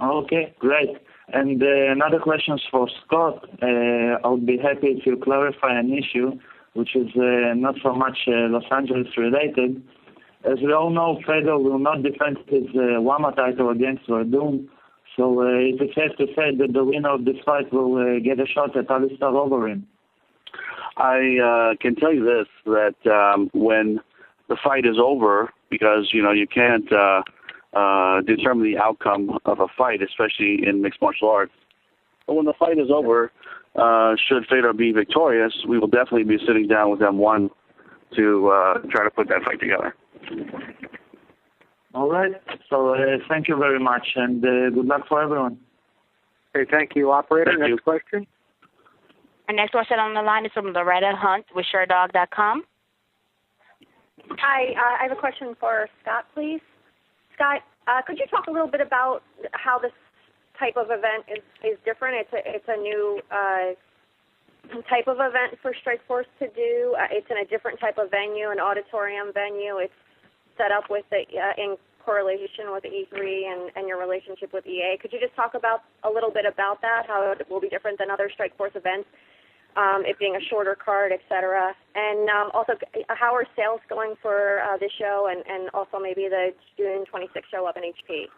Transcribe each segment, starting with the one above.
Okay, great. And another question for Scott. I would be happy if you clarify an issue which is not so much Los Angeles related. As we all know, Fedor will not defend his WAMA title against Verdun. So is it safe to say that the winner of this fight will get a shot at Alistair Overeem? I can tell you this, that when the fight is over, because, you can't determine the outcome of a fight, especially in mixed martial arts. But when the fight is over, should Fedor be victorious, we will definitely be sitting down with M1 to try to put that fight together. All right. So thank you very much, and good luck for everyone. Okay, thank you, operator. Thank you. Next question. Our next question on the line is from Loretta Hunt with SureDog.com. Hi, I have a question for Scott, please. Scott, could you talk a little bit about how this type of event is different? It's a new type of event for Strikeforce to do. It's in a different type of venue, an auditorium venue. It's set up with in correlation with E3 and your relationship with EA. Could you just talk a little bit about that, how it will be different than other Strikeforce events, it being a shorter card, etc. And also, how are sales going for this show and also maybe the June 26th show up in HP?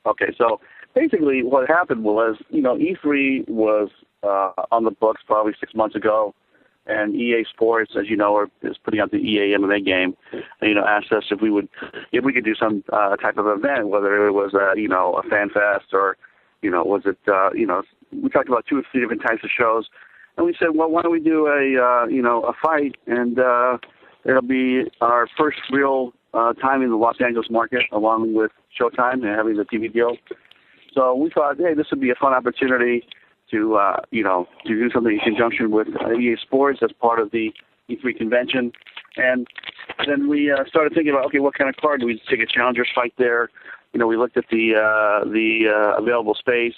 Okay, so basically what happened was, E3 was on the books probably 6 months ago, and EA Sports, as you know, is putting out the EA MMA game. And, asked us if we could do some type of event, whether it was a fan fest or was it we talked about 2 or 3 different types of shows, and we said, well, why don't we do a fight, and it'll be our first real time in the Los Angeles market, along with Showtime and having the TV deal. So we thought, hey, this would be a fun opportunity to do something in conjunction with EA Sports as part of the E3 convention. And then we started thinking about, okay, what kind of card do we take a challengers fight there? We looked at the available space.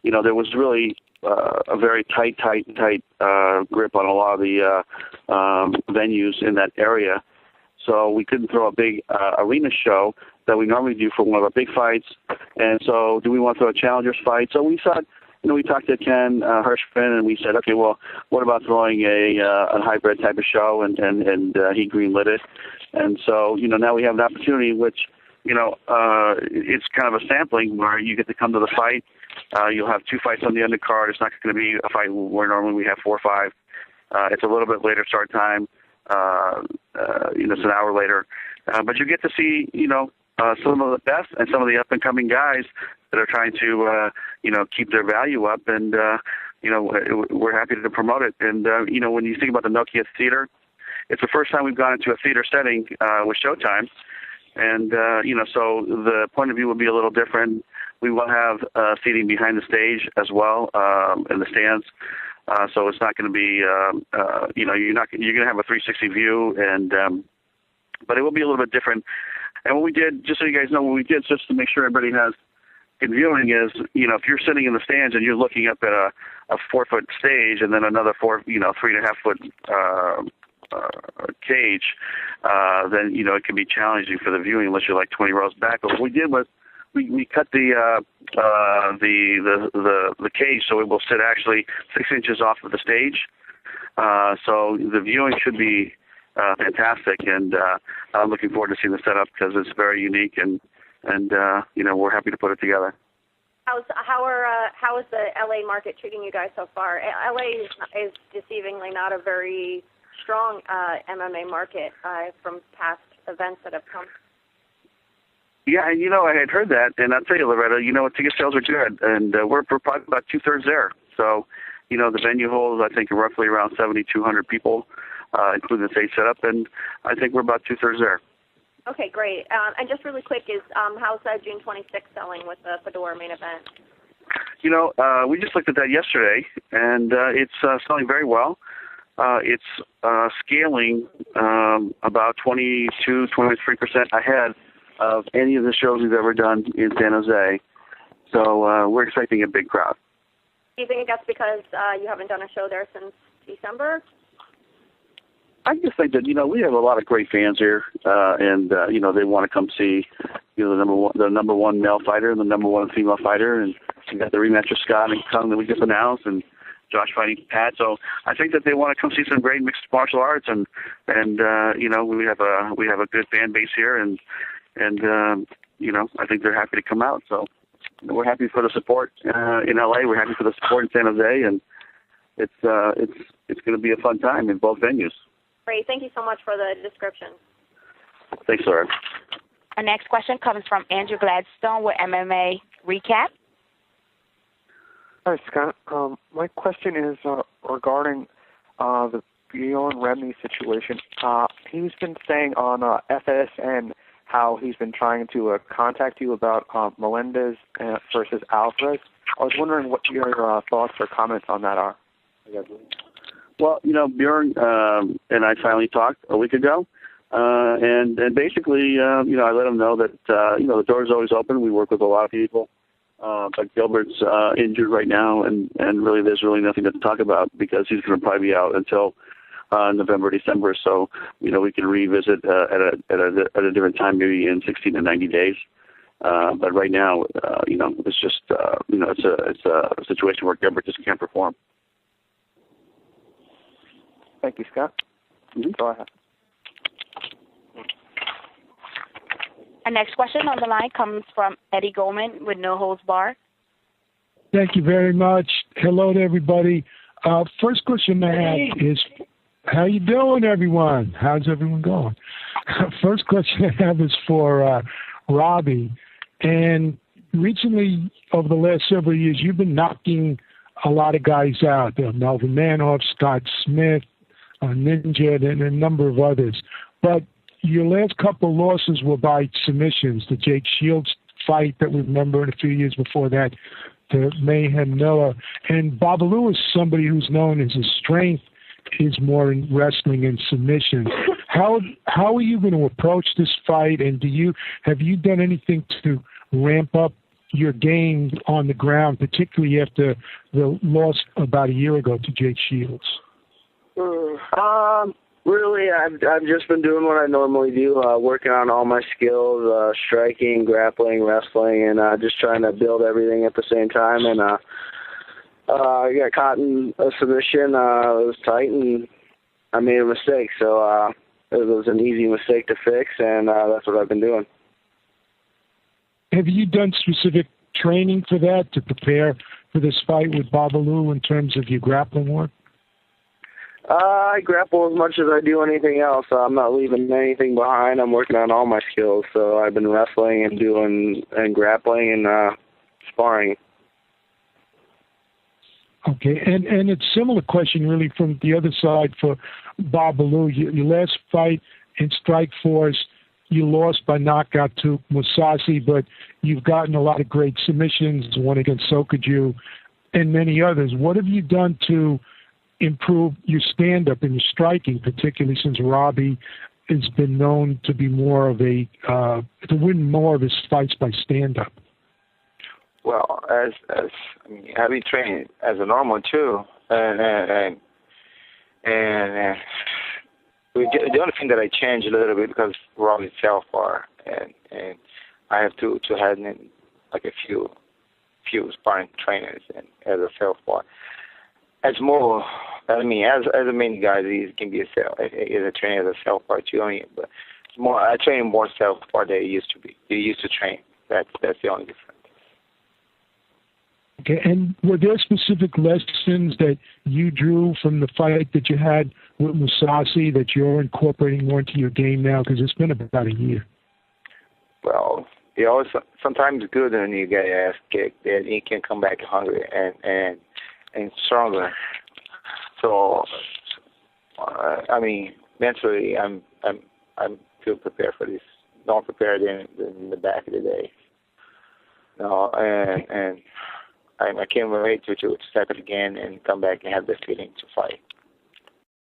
There was really a very tight grip on a lot of the venues in that area. So we couldn't throw a big arena show that we normally do for one of our big fights. And so do we want to throw a challengers fight? So we thought, we talked to Ken Hirschman, and we said, okay, well, what about throwing a hybrid type of show? And he greenlit it. And so, now we have an opportunity, which, it's kind of a sampling where you get to come to the fight. You'll have 2 fights on the undercard. It's not going to be a fight where normally we have 4 or 5. It's a little bit later start time. It's an hour later. But you get to see, some of the best and some of the up-and-coming guys that are trying to, keep their value up. And, we're happy to promote it. And, when you think about the Nokia Theater, it's the first time we've gone into a theater setting with Showtime. And, so the point of view will be a little different. We will have seating behind the stage as well in the stands. So it's not going to be, you're going to have a 360 view, and but it will be a little bit different. And what we did, just so you guys know, what we did just to make sure everybody has good viewing is, if you're sitting in the stands and you're looking up at a 4-foot stage and then another 3.5-foot cage, then it can be challenging for the viewing unless you're like 20 rows back. But what we did was we cut the cage so it will sit actually 6 inches off of the stage. So the viewing should be fantastic, and I'm looking forward to seeing the setup because it's very unique, and we're happy to put it together. How is the LA market treating you guys so far? LA is deceivingly not a very strong MMA market from past events that have come. Yeah, and I had heard that, and I'll tell you, Loretta, ticket sales are good, and we're probably about 2/3 there. So, the venue holds, I think, roughly around 7,200 people, including the stage setup, and I think we're about 2/3 there. Okay, great. And just really quick, how's June 26th selling with the Fedor main event? We just looked at that yesterday, and it's selling very well. It's scaling about 22-23% ahead of any of the shows we've ever done in San Jose. So we're expecting a big crowd. Do you think that's because you haven't done a show there since December? I just think that we have a lot of great fans here, and they want to come see the number one male fighter and the number one female fighter, and we got the rematch of Scott and Kung that we just announced, and Josh fighting Pat. So I think that they want to come see some great mixed martial arts, and we have a good fan base here, and I think they're happy to come out. So we're happy for the support in LA. We're happy for the support in San Jose, and it's going to be a fun time in both venues. Great. Thank you so much for the description. Thanks, Laura. Our next question comes from Andrew Gladstone with MMA Recap. Hi, Scott. My question is regarding the Bjorn Remney situation. He's been saying on FSN how he's been trying to contact you about Melendez versus Alvarez. I was wondering what your thoughts or comments on that are. Well, Bjorn and I finally talked a week ago, and basically, I let him know that, the door's always open. We work with a lot of people, but Gilbert's injured right now, and really there's really nothing to talk about because he's going to probably be out until November, December, so, we can revisit at a different time, maybe in 60 to 90 days. But right now, it's just, it's a situation where Gilbert just can't perform. Thank you, Scott. Mm-hmm. Go ahead. Our next question on the line comes from Eddie Goldman with No Holds Barred. Thank you very much. Hello to everybody. First question I have is, how you doing, everyone? How's everyone going? First question I have is for Robbie. And recently, over the last several years, you've been knocking a lot of guys out. Melvin Manoff, Scott Smith, Ninja, and a number of others. But your last couple losses were by submissions. The Jake Shields fight that we remember, and a few years before that, the Mayhem Miller. And Babalu is somebody who's known as his strength is more in wrestling and submissions. How are you going to approach this fight? And have you done anything to ramp up your game on the ground, particularly after the loss about a year ago to Jake Shields? Really, I've just been doing what I normally do, working on all my skills, striking, grappling, wrestling, and just trying to build everything at the same time. And I got caught in a submission. It was tight, and I made a mistake. So it was an easy mistake to fix, and that's what I've been doing. Have you done specific training for that to prepare for this fight with Babalu in terms of your grappling work? I grapple as much as I do anything else. I'm not leaving anything behind. I'm working on all my skills. So I've been wrestling and grappling and sparring. Okay, and it's a similar question really from the other side for Babalu. Your last fight in Strikeforce, you lost by knockout to Musasi, but you've gotten a lot of great submissions, one against Sokaju and many others. What have you done to improve your stand-up and your striking, particularly since Robbie has been known to be more of to win more of his fights by stand-up? Well, I've been training as a normal too, and the only thing that I changed a little bit because Robbie's southpaw, and I have to have like a few sparring trainers and as a southpaw. As more, as a main guy, he can be a trainer as a southpaw too. But it's more, I train more southpaw than he used to be. He used to train. That's the only difference. Okay, and were there specific lessons that you drew from the fight that you had with Musasi that you're incorporating more into your game now? Because it's been about a year. Well, it always sometimes it's good when you get your ass kicked, and you can come back hungry and stronger. So, mentally, I'm feel prepared for this. Don't prepare in the back of the day. No, and I can't wait to step it again and come back and have the feeling to fight.